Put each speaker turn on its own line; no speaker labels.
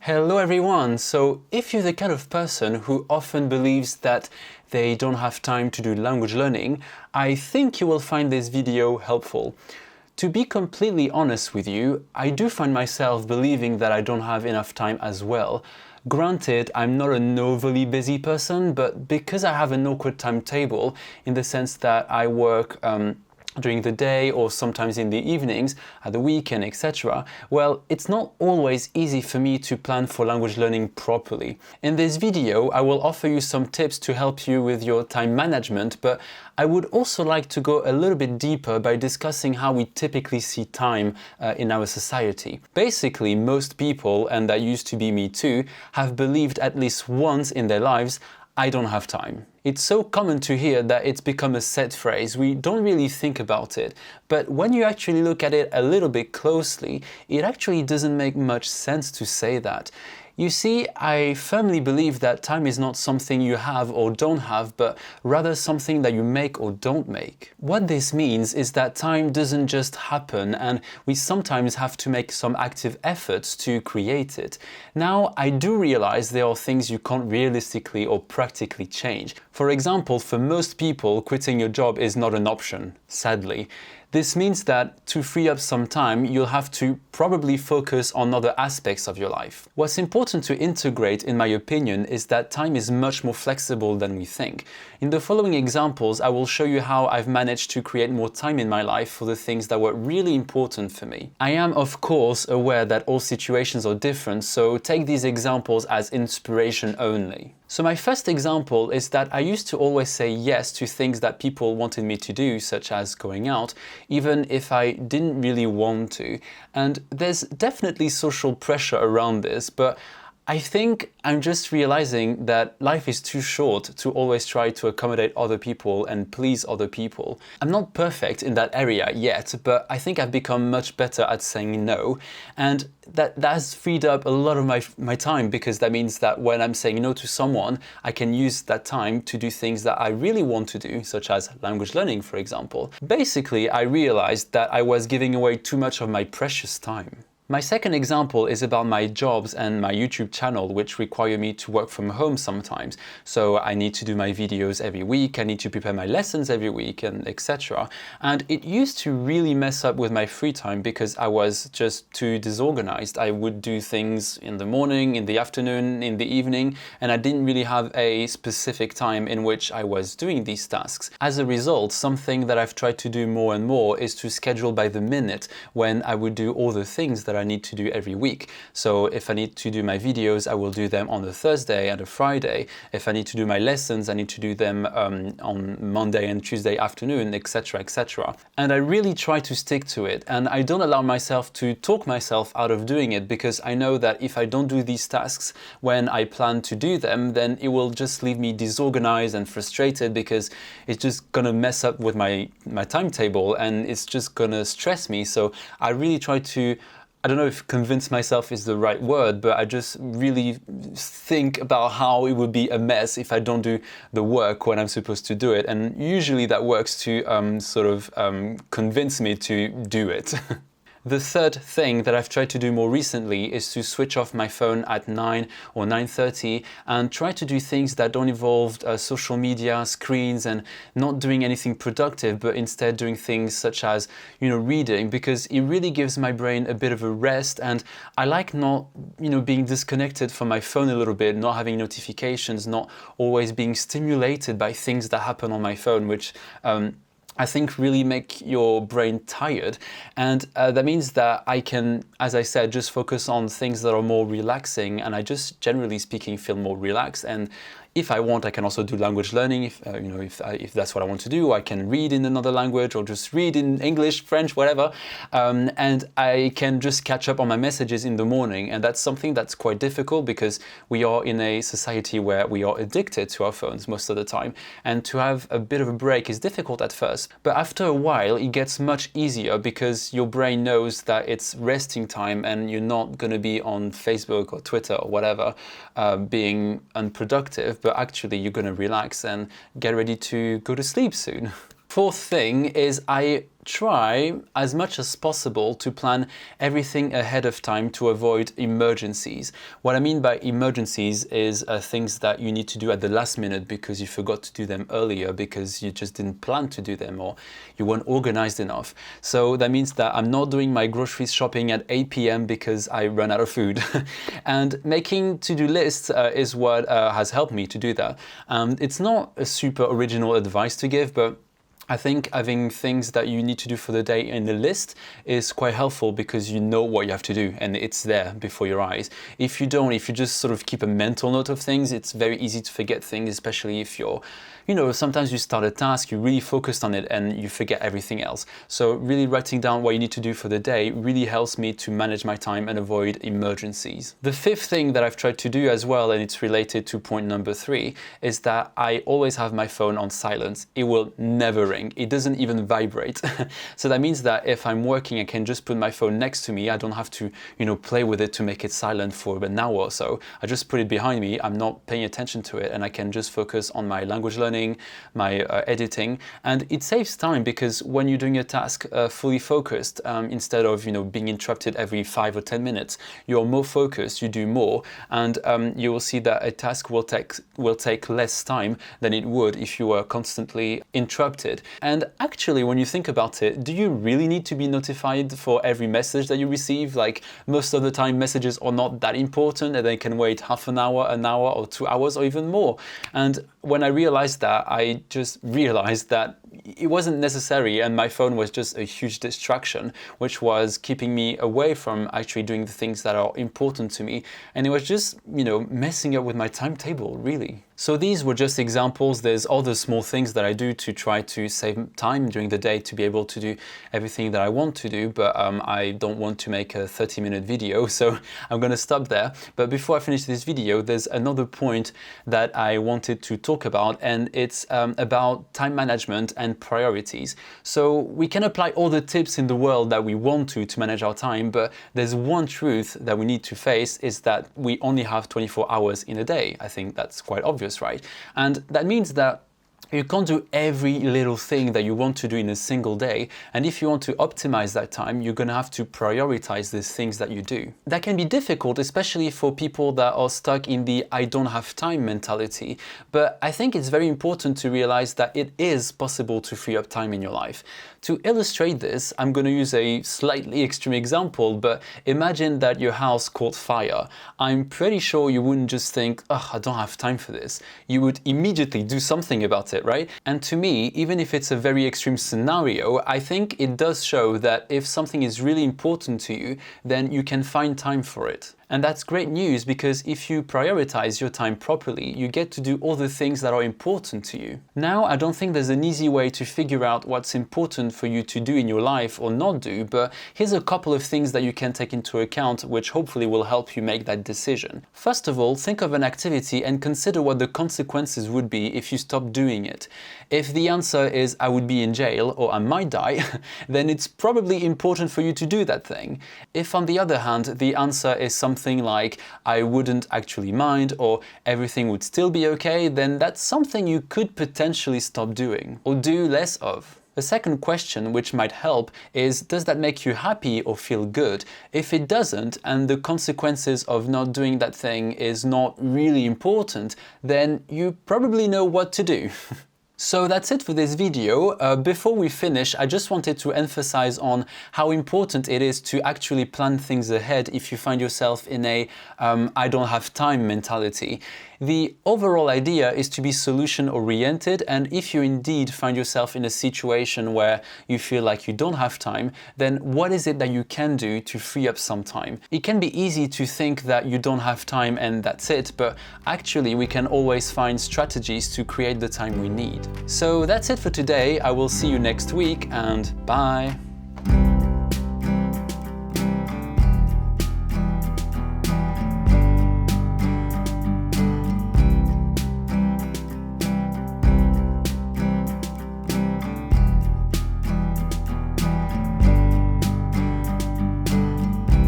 Hello everyone! So if you're the kind of person who often believes that they don't have time to do language learning, I think you will find this video helpful. To be completely honest with you, I do find myself believing that I don't have enough time as well. Granted, I'm not an overly busy person, but because I have an awkward timetable in the sense that I work during the day or sometimes in the evenings, at the weekend, etc. Well, it's not always easy for me to plan for language learning properly. In this video, I will offer you some tips to help you with your time management, but I would also like to go a little bit deeper by discussing how we typically see time in our society. Basically, most people, and that used to be me too, have believed at least once in their lives, I don't have time. It's so common to hear that it's become a set phrase. We don't really think about it. But when you actually look at it a little bit closely, it actually doesn't make much sense to say that. You see, I firmly believe that time is not something you have or don't have, but rather something that you make or don't make. What this means is that time doesn't just happen, and we sometimes have to make some active efforts to create it. Now, I do realize there are things you can't realistically or practically change. For example, for most people, quitting your job is not an option, sadly. This means that to free up some time, you'll have to probably focus on other aspects of your life. What's important to integrate, in my opinion, is that time is much more flexible than we think. In the following examples, I will show you how I've managed to create more time in my life for the things that were really important for me. I am, of course, aware that all situations are different, so take these examples as inspiration only. So my first example is that I used to always say yes to things that people wanted me to do, such as going out, even if I didn't really want to. And there's definitely social pressure around this, but I think I'm just realizing that life is too short to always try to accommodate other people and please other people. I'm not perfect in that area yet, but I think I've become much better at saying no. And that has freed up a lot of my time, because that means that when I'm saying no to someone, I can use that time to do things that I really want to do, such as language learning, for example. Basically, I realized that I was giving away too much of my precious time. My second example is about my jobs and my YouTube channel, which require me to work from home sometimes. So I need to do my videos every week, I need to prepare my lessons every week, and etc. And it used to really mess up with my free time because I was just too disorganized. I would do things in the morning, in the afternoon, in the evening, and I didn't really have a specific time in which I was doing these tasks. As a result, something that I've tried to do more and more is to schedule by the minute when I would do all the things that I need to do every week. So if I need to do my videos, I will do them on a Thursday and a Friday. If I need to do my lessons, I need to do them on Monday and Tuesday afternoon, etc., etc. And I really try to stick to it, and I don't allow myself to talk myself out of doing it, because I know that if I don't do these tasks when I plan to do them, then it will just leave me disorganized and frustrated, because it's just gonna mess up with my timetable and it's just gonna stress me. So I really try to, I don't know if convince myself is the right word, but I just really think about how it would be a mess if I don't do the work when I'm supposed to do it. And usually that works to convince me to do it. The third thing that I've tried to do more recently is to switch off my phone at 9 or 9:30 and try to do things that don't involve social media, screens, and not doing anything productive, but instead doing things such as, reading, because it really gives my brain a bit of a rest. And I like not, being disconnected from my phone a little bit, not having notifications, not always being stimulated by things that happen on my phone, which I think really make your brain tired. And that means that I can, as I said, just focus on things that are more relaxing, and I just, generally speaking, feel more relaxed. And if I want, I can also do language learning. If that's what I want to do, I can read in another language or just read in English, French, whatever. And I can just catch up on my messages in the morning. And that's something that's quite difficult, because we are in a society where we are addicted to our phones most of the time. And to have a bit of a break is difficult at first. But after a while, it gets much easier, because your brain knows that it's resting time and you're not going to be on Facebook or Twitter or whatever being unproductive, but actually you're going to relax and get ready to go to sleep soon. Fourth thing is I try as much as possible to plan everything ahead of time to avoid emergencies. What I mean by emergencies is things that you need to do at the last minute because you forgot to do them earlier because you just didn't plan to do them or you weren't organized enough. So that means that I'm not doing my grocery shopping at 8 p.m. because I run out of food. And making to-do lists is what has helped me to do that. It's not a super original advice to give, but I think having things that you need to do for the day in the list is quite helpful because you know what you have to do and it's there before your eyes. If you don't, if you just sort of keep a mental note of things, it's very easy to forget things, especially if you're, sometimes you start a task, you're really focused on it and you forget everything else. So really writing down what you need to do for the day really helps me to manage my time and avoid emergencies. The fifth thing that I've tried to do as well, and it's related to point number 3, is that I always have my phone on silent. It will never ring. It doesn't even vibrate. So that means that if I'm working, I can just put my phone next to me. I don't have to, play with it to make it silent for an hour or so. I just put it behind me. I'm not paying attention to it and I can just focus on my language learning, my editing. And it saves time because when you're doing a task fully focused, instead of, being interrupted every 5 or 10 minutes, you're more focused, you do more, and you will see that a task will take less time than it would if you were constantly interrupted. And actually, when you think about it, do you really need to be notified for every message that you receive? Like, most of the time messages are not that important and they can wait half an hour or 2 hours or even more. And when I realized that, I just realized that it wasn't necessary and my phone was just a huge distraction, which was keeping me away from actually doing the things that are important to me. And it was just, messing up with my timetable, really. So these were just examples. There's other small things that I do to try to save time during the day to be able to do everything that I want to do, but I don't want to make a 30-minute video, so I'm going to stop there. But before I finish this video, there's another point that I wanted to talk about, and it's about time management and priorities. So we can apply all the tips in the world that we want to manage our time, but there's one truth that we need to face is that we only have 24 hours in a day. I think that's quite obvious, right? And that means that you can't do every little thing that you want to do in a single day. And if you want to optimize that time, you're going to have to prioritize these things that you do. That can be difficult, especially for people that are stuck in the I don't have time mentality. But I think it's very important to realize that it is possible to free up time in your life. To illustrate this, I'm going to use a slightly extreme example, but imagine that your house caught fire. I'm pretty sure you wouldn't just think, oh, I don't have time for this. You would immediately do something about it, right? And to me, even if it's a very extreme scenario, I think it does show that if something is really important to you, then you can find time for it. And that's great news because if you prioritize your time properly, you get to do all the things that are important to you. Now, I don't think there's an easy way to figure out what's important for you to do in your life or not do, but here's a couple of things that you can take into account which hopefully will help you make that decision. First of all, think of an activity and consider what the consequences would be if you stop doing it. If the answer is I would be in jail or I might die, then it's probably important for you to do that thing. If on the other hand, the answer is something like I wouldn't actually mind or everything would still be okay, then that's something you could potentially stop doing or do less of. The second question, which might help, is does that make you happy or feel good? If it doesn't, and the consequences of not doing that thing is not really important, then you probably know what to do. So that's it for this video. Before we finish, I just wanted to emphasize on how important it is to actually plan things ahead if you find yourself in a I don't have time mentality. The overall idea is to be solution-oriented, and if you indeed find yourself in a situation where you feel like you don't have time, then what is it that you can do to free up some time? It can be easy to think that you don't have time and that's it, but actually we can always find strategies to create the time we need. So that's it for today. I will see you next week, and bye!